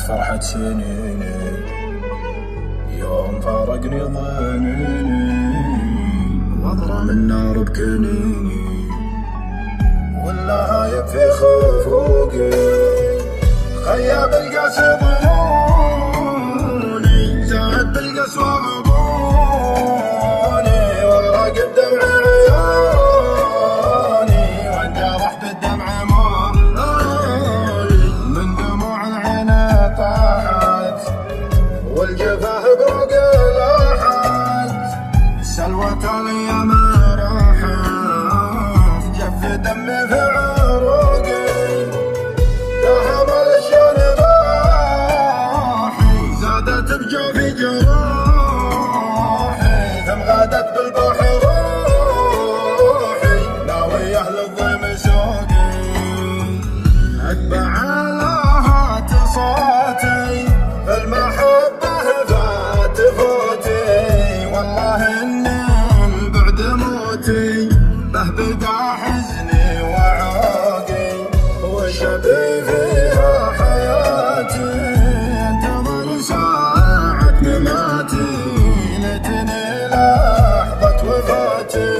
فرحة سنيني يوم فارقني ظنيني واضرم النار بكنيني ولا هايب في خفوقي خياب القاس ظنوني زاد بالقسوة غضوني والراقب دمع عيوني وانجرح بالدمع مالي من دموع العين طاحت والجفاه بروق لاحت سلوة الايام راحت جف دمي في عروقي ذهب الشان راحي زادت بجوفي جروحي ثم غادت بالبوح روحي ناوي اهل الظلم سوقي اتبع لهات صوتي المحبة فات فوتي والله ان البعد موتي به بدا حزني وعوقي وشبي فيها حياتي انتظر ساعة مماتي ليتني لحظة وفاتي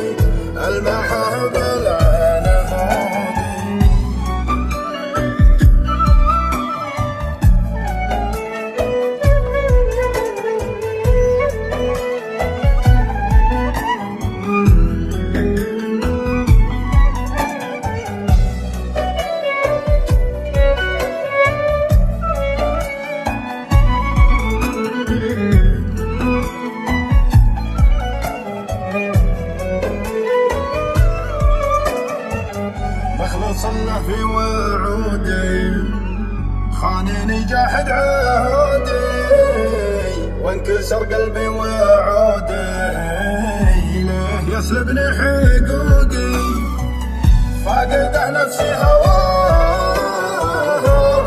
المحب العين فوقي مخلص له في وعودي خانني جاحد عهودي وانكسر قلبي وعودي ليه يسلبني حقوقي فاقده نفسي هواه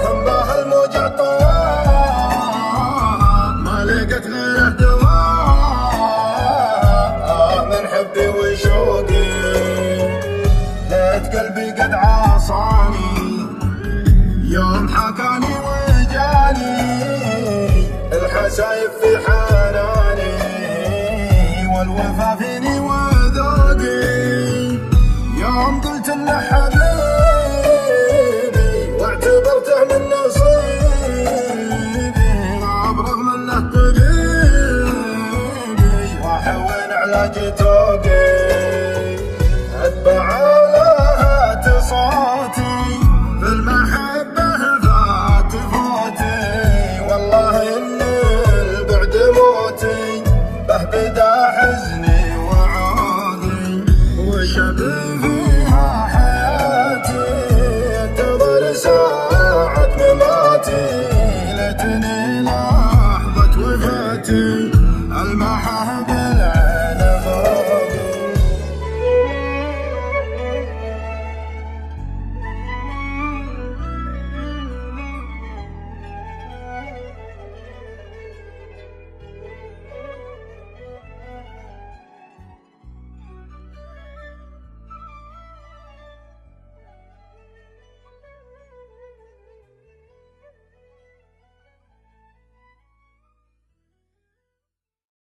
هم به الموجع طواه ما لقيت غيره دواه من حبي وشوقي ليت قلبي قد عاصاني يوم حكاني وجاني الحسايب في حناني والوفا فيني وذوقي يوم قلت له حبيبي واعتبرته من نصيبي ابرغ منه طبيبي واحول علاج توقي اتبع لهات صوتي في المحبة فات فوتي والله ان البعد موتي به بدا حزني وعوقي وشبي فيها حياتي انتظر ساعة مماتي